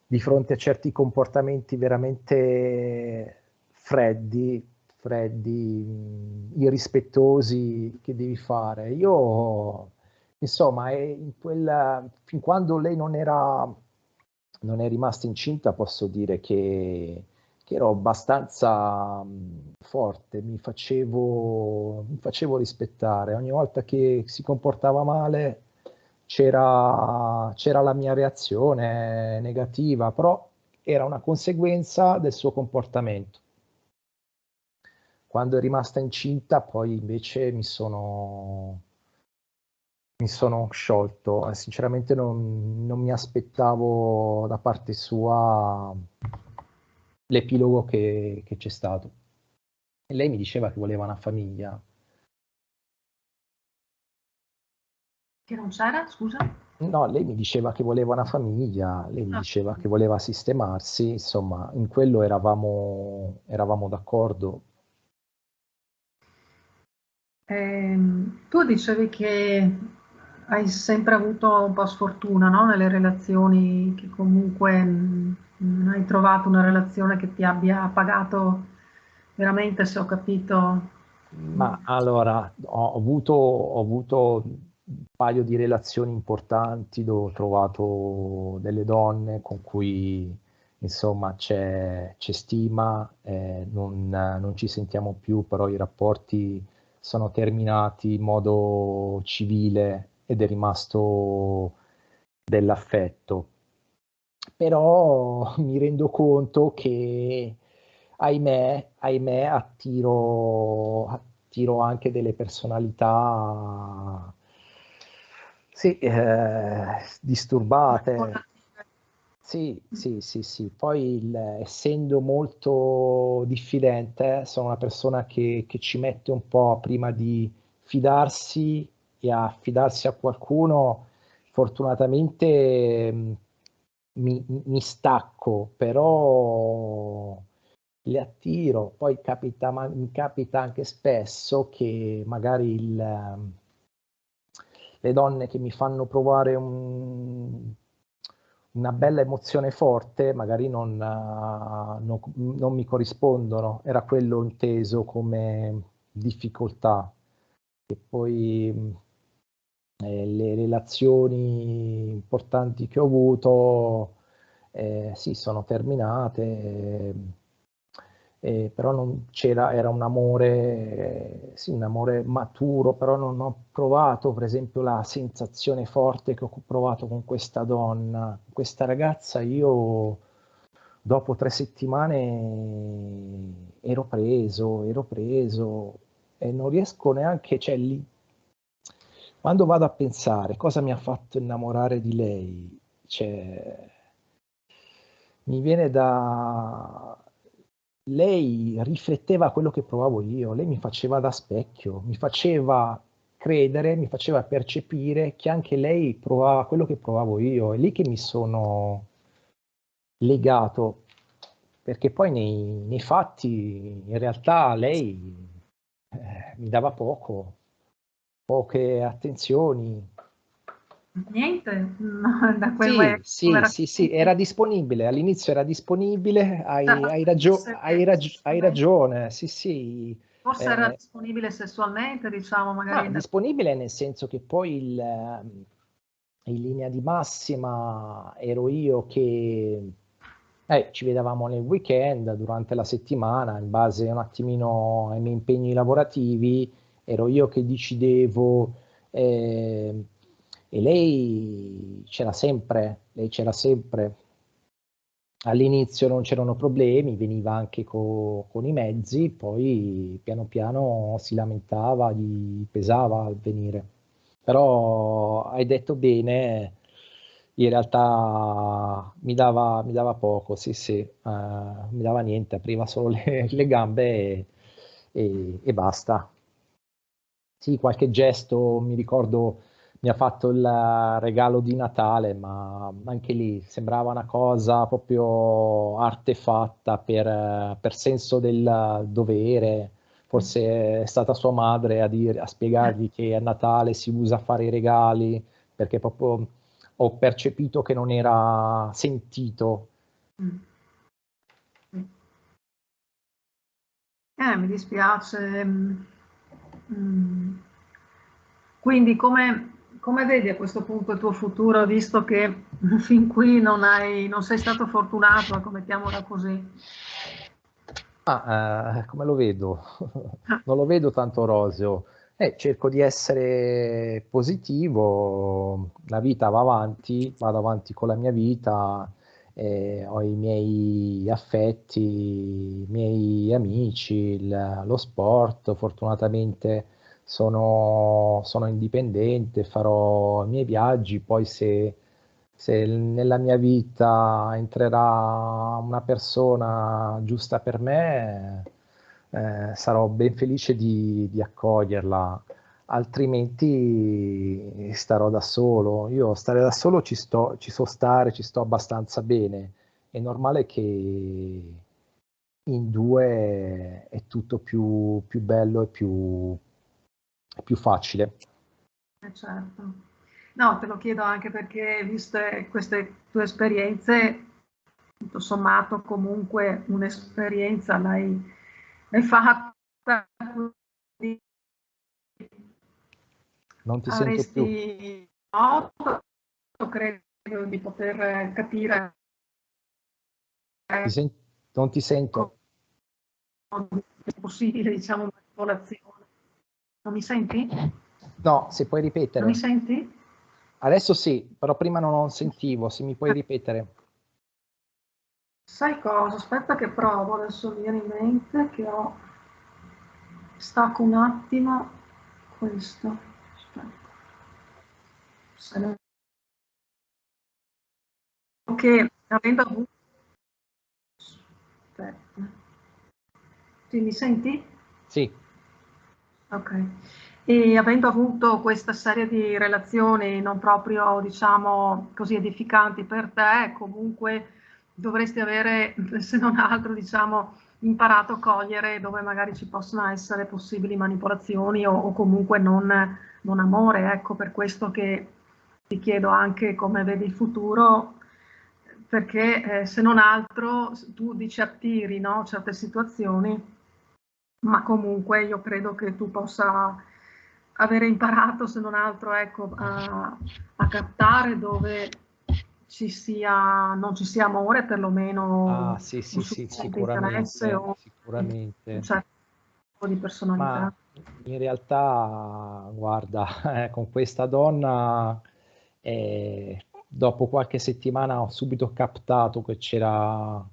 di fronte a certi comportamenti veramente freddi, irrispettosi che devi fare. Io insomma, fin quando lei non è rimasta incinta, posso dire che ero abbastanza forte, mi facevo rispettare. Ogni volta che si comportava male c'era la mia reazione negativa, però era una conseguenza del suo comportamento. Quando è rimasta incinta, poi invece mi sono sciolto. Sinceramente non mi aspettavo da parte sua l'epilogo che c'è stato. E lei mi diceva che voleva una famiglia. Che non c'era, scusa? No, lei mi diceva che voleva una famiglia, lei mi diceva che voleva sistemarsi, insomma, in quello eravamo d'accordo. Tu dicevi che hai sempre avuto un po' sfortuna, no? Nelle relazioni, che comunque non hai trovato una relazione che ti abbia pagato veramente, se ho capito. Ma allora, ho avuto un paio di relazioni importanti dove ho trovato delle donne con cui, insomma, c'è stima, non ci sentiamo più, però i rapporti sono terminati in modo civile ed è rimasto dell'affetto. Però mi rendo conto che, ahimè, attiro anche delle personalità, sì, disturbate. Sì, sì, sì, sì. Poi essendo molto diffidente, sono una persona che ci mette un po' prima di fidarsi e affidarsi a qualcuno. Fortunatamente mi stacco, però le attiro. Poi mi capita anche spesso che magari le donne che mi fanno provare una bella emozione forte, magari non mi corrispondono. Era quello inteso come difficoltà. E poi le relazioni importanti che ho avuto, sì, sono terminate, però non c'era, era un amore, sì, un amore maturo, però non ho provato, per esempio, la sensazione forte che ho provato con questa donna, questa ragazza. Io dopo 3 settimane ero preso e non riesco neanche, cioè lì, quando vado a pensare cosa mi ha fatto innamorare di lei, cioè, mi viene da... Lei rifletteva quello che provavo io, lei mi faceva da specchio, mi faceva credere, mi faceva percepire che anche lei provava quello che provavo io. È lì che mi sono legato, perché poi nei fatti in realtà lei mi dava poche attenzioni. Niente, no, da Sì, quelle sì, sì, sì, conversazioni. era disponibile, all'inizio era disponibile, Forse hai sessualmente, ragione, sì, sì, forse era eh, disponibile sessualmente, diciamo, ma magari. disponibile nel senso che poi in linea di massima ero io che ci vedevamo nel weekend, durante la settimana, in base un attimino ai miei impegni lavorativi, ero io che decidevo, eh, e lei c'era sempre. All'inizio non c'erano problemi, veniva anche con i mezzi, poi piano piano si lamentava, gli pesava al venire. Però hai detto bene, in realtà mi dava poco, sì, sì, mi dava niente, apriva solo le gambe e basta. Sì, qualche gesto, mi ricordo, mi ha fatto il regalo di Natale, ma anche lì sembrava una cosa proprio artefatta per senso del dovere. Forse è stata sua madre a spiegargli che a Natale si usa fare i regali, perché proprio ho percepito che non era sentito. Mm. Sì. Mi dispiace. Mm. Quindi come come vedi a questo punto il tuo futuro, visto che fin qui non sei stato fortunato, ecco, mettiamola così? Come lo vedo? Non lo vedo tanto roseo. Cerco di essere positivo, la vita va avanti, vado avanti con la mia vita, ho i miei affetti, i miei amici, lo sport, fortunatamente sono indipendente, farò i miei viaggi, poi se nella mia vita entrerà una persona giusta per me, sarò ben felice di accoglierla, altrimenti starò da solo. Io stare da solo ci sto abbastanza bene. È normale che in due è tutto più bello e più facile. Certo. No, te lo chiedo anche perché, viste queste tue esperienze, tutto sommato comunque un'esperienza l'hai fatta, quindi Non ti sento più. avresti modo, credo, di poter capire Non ti sento. è possibile, diciamo, manipolazione. Non mi senti? No, se puoi Non mi ripetere. senti? Adesso sì, però prima non sentivo, se mi puoi ripetere. Sai cosa? Aspetta che provo, adesso mi viene in mente che stacco un attimo questo. Aspetta. Se no- Che avendo avuto... Aspetta. Sì, mi senti? Sì, Ok. E avendo avuto questa serie di relazioni non proprio, diciamo, così edificanti per te, comunque dovresti avere, se non altro, diciamo, imparato a cogliere dove magari ci possono essere possibili manipolazioni o comunque non amore. Ecco, per questo che ti chiedo anche come vedi il futuro, perché se non altro tu dici attiri, no, certe situazioni, ma comunque io credo che tu possa avere imparato, se non altro, ecco, a captare dove non ci sia amore, perlomeno sì, un sì, sì, sufficiente interesse sicuramente, o un sicuramente. certo tipo di Ma personalità. in realtà, guarda, con questa donna, dopo qualche settimana ho subito captato che c'era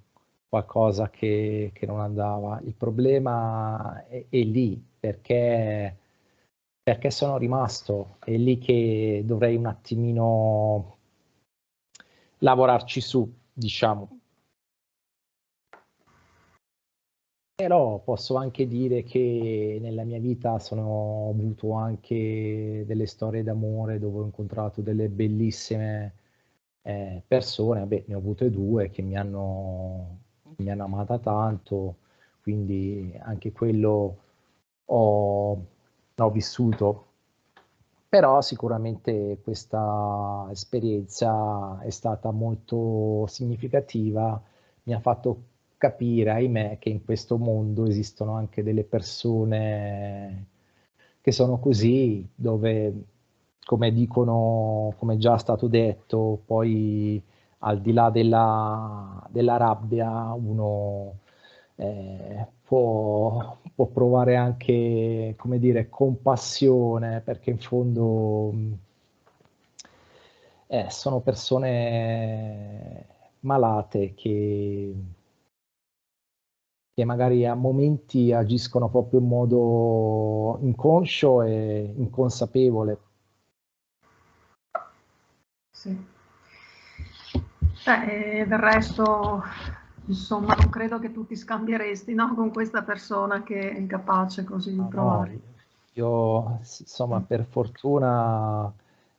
qualcosa che non andava. Il problema è lì, perché sono rimasto, è lì che dovrei un attimino lavorarci su, diciamo. Però posso anche dire che nella mia vita ho avuto anche delle storie d'amore dove ho incontrato delle bellissime persone. Beh, ne ho avute due che mi hanno amata tanto, quindi anche quello ho vissuto. Però sicuramente questa esperienza è stata molto significativa, mi ha fatto capire, ahimè, che in questo mondo esistono anche delle persone che sono così, dove, come dicono, come già è stato detto, poi al di là della rabbia uno può provare anche, come dire, compassione, perché in fondo sono persone malate che magari a momenti agiscono proprio in modo inconscio e inconsapevole. Sì. Del resto, insomma, non credo che tu ti scambieresti, no, con questa persona che è incapace così di Ah, no, provare. io insomma per fortuna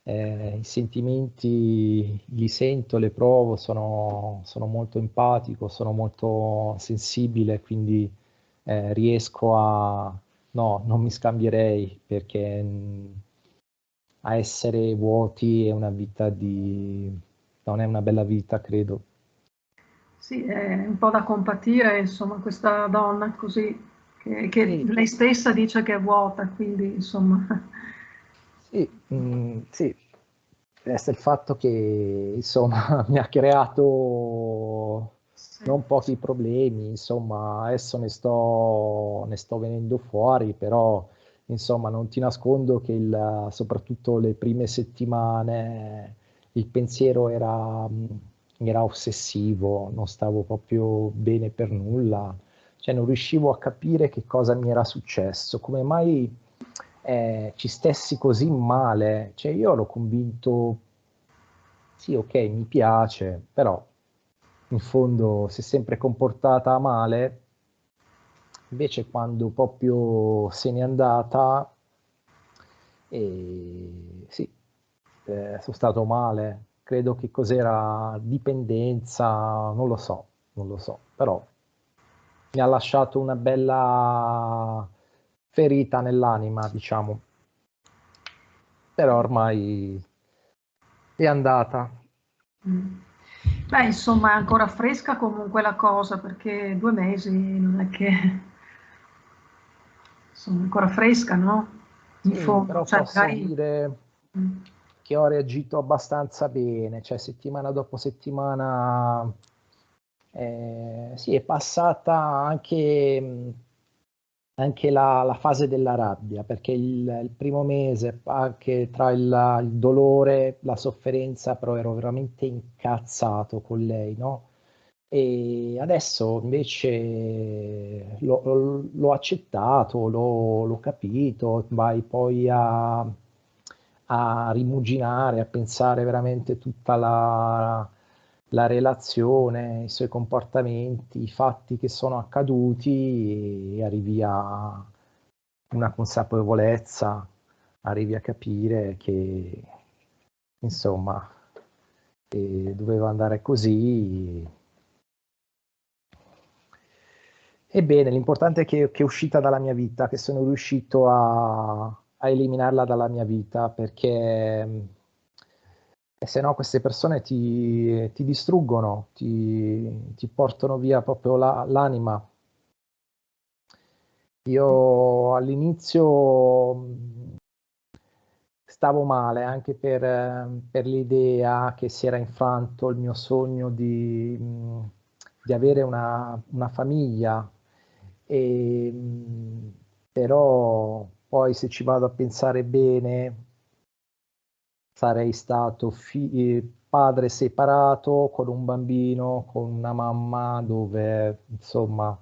i sentimenti li sento, le provo, sono molto empatico, sono molto sensibile, quindi riesco a... No, non mi scambierei perché a essere vuoti è una vita non è una bella vita, credo. Sì, è un po' da compatire, insomma, questa donna così, che Sì, lei stessa dice che è vuota, quindi insomma, Sì, resta il fatto che insomma mi ha creato Sì. non pochi problemi, insomma adesso ne sto venendo fuori, però insomma non ti nascondo che soprattutto le prime settimane il pensiero era ossessivo, non stavo proprio bene per nulla, cioè non riuscivo a capire che cosa mi era successo, come mai ci stessi così male. Cioè io ero convinto, sì, ok, mi piace, però in fondo si è sempre comportata male, invece quando proprio se n'è andata, sì, sono stato male. Credo che cos'era dipendenza, non lo so, però mi ha lasciato una bella ferita nell'anima, diciamo. Però ormai è andata. Mm. Beh, insomma, è ancora fresca comunque la cosa, perché 2 mesi non è che sono ancora fresca, no? In Sì, fondo, però cioè posso magari. dire Mm. che ho reagito abbastanza bene, cioè settimana dopo settimana, sì, è passata anche la fase della rabbia, perché il primo mese, anche tra il dolore, la sofferenza, però ero veramente incazzato con lei, no? E adesso invece l'ho accettato, l'ho capito, vai poi a rimuginare, a pensare veramente tutta la relazione, i suoi comportamenti, i fatti che sono accaduti e arrivi a una consapevolezza, arrivi a capire che insomma doveva andare così. Ebbene, l'importante è che è uscita dalla mia vita, che sono riuscito a eliminarla dalla mia vita, perché se no queste persone ti distruggono, ti portano via proprio l'anima. Io all'inizio stavo male anche per l'idea che si era infranto il mio sogno di avere una famiglia, e, però poi se ci vado a pensare bene sarei stato padre separato con un bambino, con una mamma dove insomma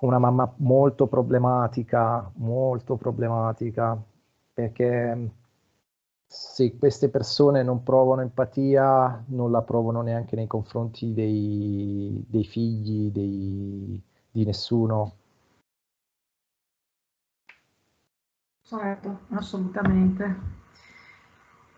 una mamma molto problematica, perché se queste persone non provano empatia, non la provano neanche nei confronti dei figli, di nessuno. Certo, assolutamente.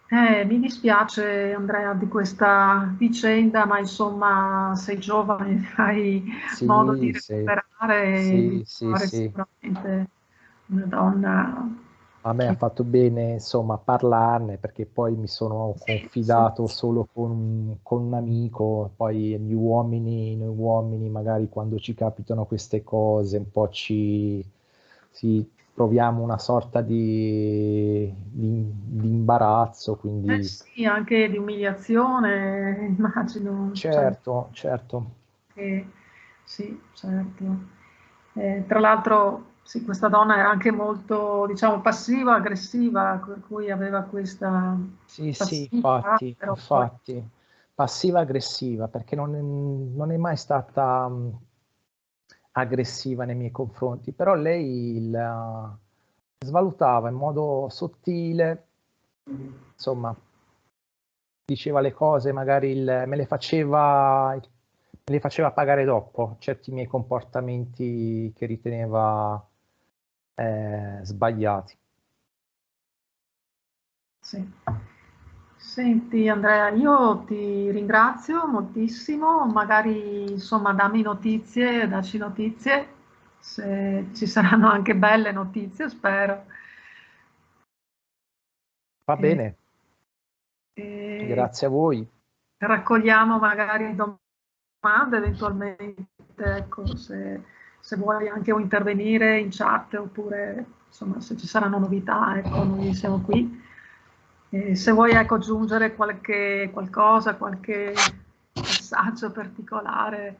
Mi dispiace Andrea di questa vicenda, ma insomma sei giovane, hai modo di Sì, sì, recuperare e di sì, sì, trovare sì. sicuramente una donna A me ha che fatto bene, insomma, parlarne perché poi mi sono sì, confidato solo con un amico, poi noi uomini, magari quando ci capitano queste cose, un po' proviamo una sorta di imbarazzo, quindi sì, anche di umiliazione, immagino, cioè, certo, certo. che sì, certo. Tra l'altro, sì, questa donna era anche molto, diciamo, passiva-aggressiva, per cui aveva questa Sì, sì, facilità, però poi infatti, passiva-aggressiva, perché non è mai stata aggressiva nei miei confronti, però lei svalutava in modo sottile, insomma, diceva le cose, magari me le faceva pagare dopo certi miei comportamenti che riteneva sbagliati. sì. Senti Andrea, io ti ringrazio moltissimo, magari insomma dammi notizie, dacci notizie, se ci saranno anche belle notizie, spero. Va E, bene, e grazie a voi. raccogliamo magari domande eventualmente, ecco, se se vuoi anche o intervenire in chat oppure insomma se ci saranno novità, ecco, noi siamo qui. E se vuoi ecco, aggiungere qualcosa, qualche passaggio particolare.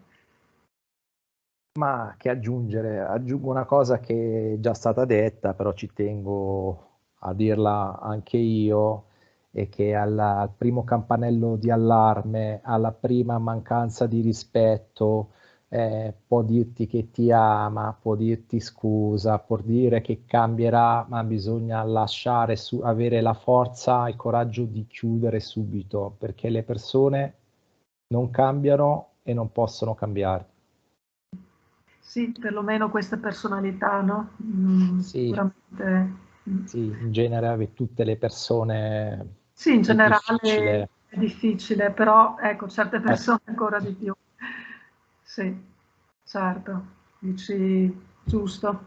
Ma che aggiungere? Aggiungo una cosa che è già stata detta, però ci tengo a dirla anche io, e che al primo campanello di allarme, alla prima mancanza di rispetto, può dirti che ti ama, può dirti scusa, può dire che cambierà, ma bisogna lasciare avere la forza e il coraggio di chiudere subito, perché le persone non cambiano e non possono cambiare. Sì, perlomeno queste personalità, no? Sì, Sicuramente. sì, in genere tutte le persone Sì, in è generale difficile. è difficile, però ecco, certe persone ancora di più. Sì, certo, dici giusto.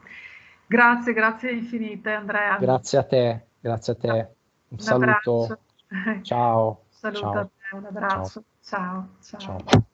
Grazie, grazie infinite Andrea. Grazie a te, grazie a te. Un Un abbraccio. saluto. Ciao, Saluto a ciao, te, un ciao, abbraccio. Ciao, ciao. ciao.